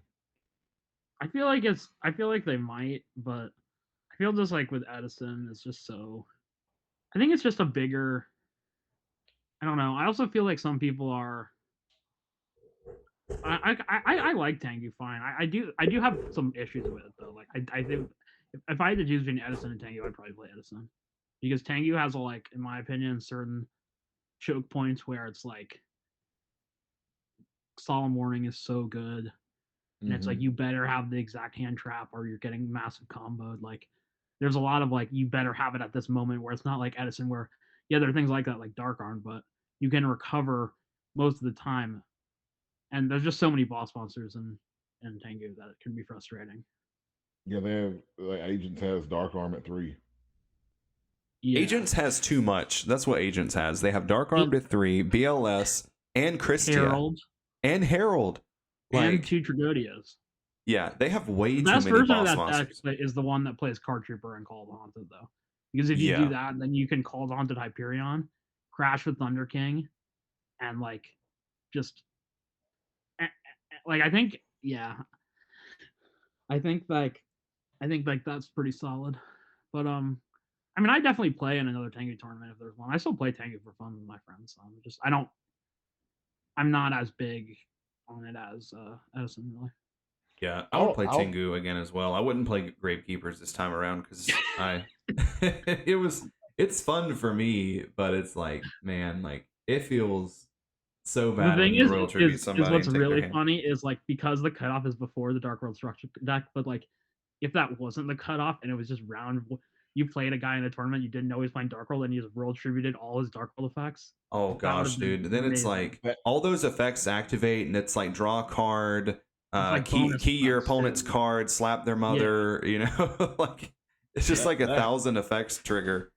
I feel like they might, but I feel just like with Edison, it's just so. I think it's just a bigger. I don't know. I also feel like some people are. I like Tengu fine. I do have some issues with it though. Like I think if I had to choose between Edison and Tengu, I'd probably play Edison because Tengu has a like, in my opinion, certain choke points where it's like Solemn Warning is so good, and it's like you better have the exact hand trap or you're getting massive comboed. Like there's a lot of like you better have it at this moment where it's not like Edison where there are things like that like Dark Arm, but you can recover most of the time. And there's just so many boss monsters in Tengu that it can be frustrating. Yeah, they have Agents has Dark Arm at 3. Yeah. Agents has too much. That's what Agents has. They have Dark Armed at 3, BLS, and Christia. Herald. And 2 Tragodias. Yeah, they have way too many boss monsters. The best version of that deck is the one that plays Card Trooper and Call of the Haunted, though. Because if you do that, then you can Call the Haunted Hyperion, Crash with Thunder King, and like just like I think that's pretty solid. But I mean, I definitely play in another Tengu tournament if there's one. I still play Tengu for fun with my friends. So I'm not as big on it as Edison really. Yeah, I would play Tengu again as well. I wouldn't play Gravekeepers this time around because it's fun for me, but it's like, man, like it feels so bad. The thing is what's really funny is like because the cutoff is before the Dark World Structure deck, but like if that wasn't the cutoff and it was just round, you played a guy in a tournament you didn't know he was playing Dark World and he just world tributed all his Dark World effects. Oh gosh, dude! Then it's like all those effects activate, and it's like draw a card, key your opponent's card, slap their mother. You know, like it's just like 1,000 effects trigger.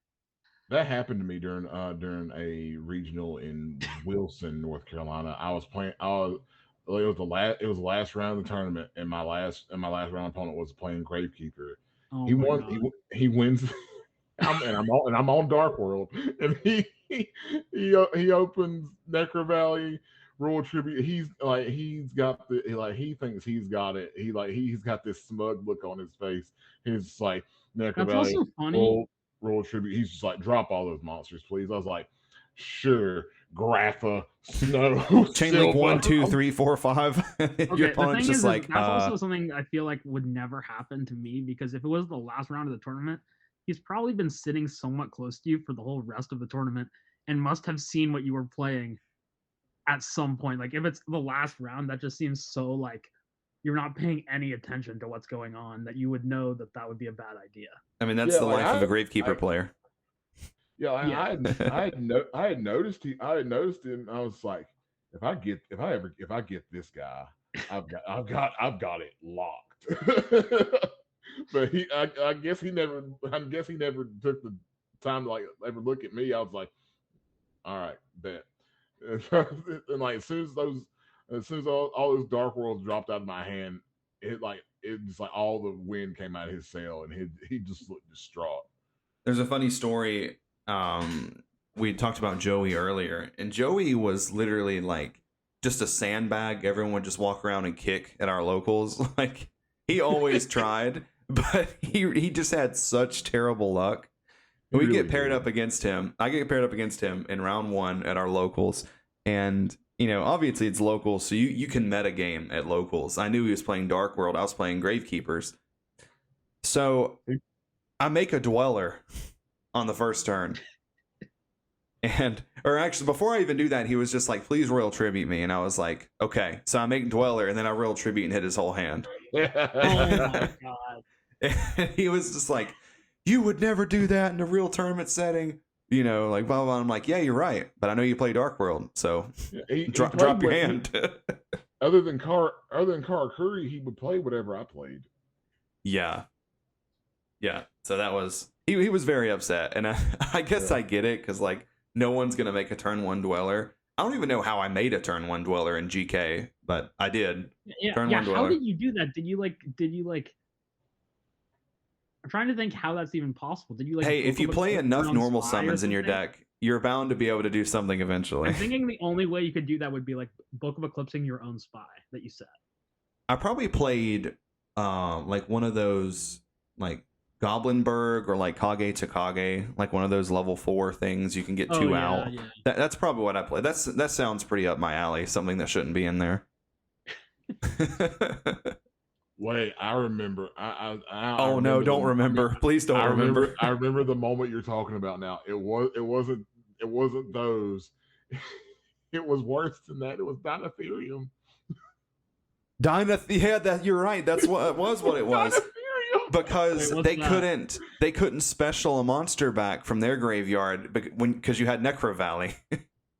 That happened to me during a regional in Wilson, North Carolina. I was playing. It was the last round of the tournament, and my last round opponent was playing Gravekeeper. Oh he won. He wins. I'm on Dark World, and he opens Necro Valley Royal Tribute. He thinks he's got it. He's got this smug look on his face. He's like Necro Valley. Also funny. Royal Tribute. He's just like, drop all those monsters, please. I was like, sure. Grapha, Snow, Chain link Silver. 1, 2, 3, 4, 5. Okay, Your the opponent's thing just is like, that's also something I feel like would never happen to me because if it was the last round of the tournament, he's probably been sitting somewhat close to you for the whole rest of the tournament and must have seen what you were playing at some point. Like if it's the last round, that just seems so like you're not paying any attention to what's going on that you would know that that would be a bad idea. I mean, that's Yeah, the like, life of a Gravekeeper player. Yeah, Yeah. I had noticed him. I was like, if I get this guy, I've got it locked. But I guess he never took the time to like ever look at me. I was like, all right, bet. And like as soon as all those Dark Worlds dropped out of my hand, it just like all the wind came out of his sail, and he just looked distraught. There's a funny story. We talked about Joey earlier, and Joey was literally like just a sandbag everyone would just walk around and kick at our locals. Like he always tried, but he just had such terrible luck. We get paired up against him. I get paired up against him in round 1 at our locals, and you know, obviously it's locals, so you can meta game at locals. I knew he was playing Dark World. I was playing Gravekeepers, so I make a Dweller on the first turn. Or actually, before I even do that, he was just like, please Royal Tribute me. And I was like, okay. So I make Dweller, and then I Royal Tribute and hit his whole hand. Oh my god. And he was just like, you would never do that in a real tournament setting. You know, like, blah, blah, blah. I'm like, yeah, you're right. But I know you play Dark World, so drop your hand. Other than Cara Curry, he would play whatever I played. Yeah. So that was, he was very upset. And I guess I get it, because like, no one's going to make a turn 1 Dweller. I don't even know how I made a turn 1 Dweller in GK, but I did. Turn 1 Dweller. How did you do that? Did you like I'm trying to think how that's even possible. Did you like Hey, if you play enough normal summons in your something? deck, you're bound to be able to do something eventually. I'm thinking the only way you could do that would be like Book of Eclipsing your own spy that you set. I probably played like one of those like Goblinberg or like Kage to Kage, like one of those level 4 things you can get 2 out. Yeah. That's probably what I play. That sounds pretty up my alley. Something that shouldn't be in there. Wait, I remember. Oh no, don't remember. Please don't remember. I remember the moment you're talking about now. It wasn't those. It was worse than that. It was Dinotherium. Yeah, that you're right. That's what it was. What it was. Because Wait, they couldn't special a monster back from their graveyard because you had Necro Valley.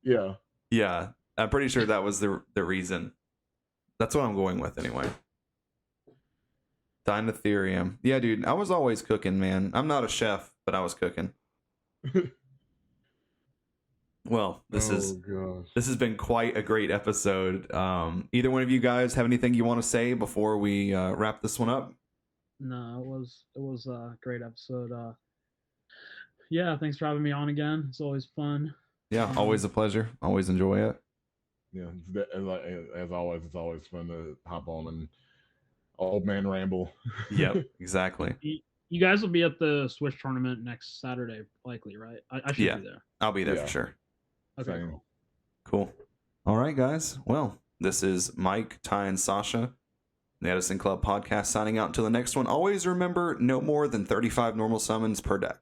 Yeah, I'm pretty sure that was the reason. That's what I'm going with anyway. Dinotherium. Yeah, dude, I was always cooking, man. I'm not a chef, but I was cooking. Well, this has been quite a great episode. Either one of you guys have anything you want to say before we wrap this one up? No, it was a great episode. Yeah, thanks for having me on again. It's always fun. Yeah, always a pleasure. Always enjoy it. Yeah, as always, it's always fun to hop on and old man ramble. Yep, exactly. You guys will be at the Switch tournament next Saturday, likely, right? I should be there. I'll be there for sure. Okay, Same. Cool. All right, guys. Well, this is Mike, Ty, and Sasha, the Edison Club podcast, signing out until the next one. Always remember, no more than 35 normal summons per deck.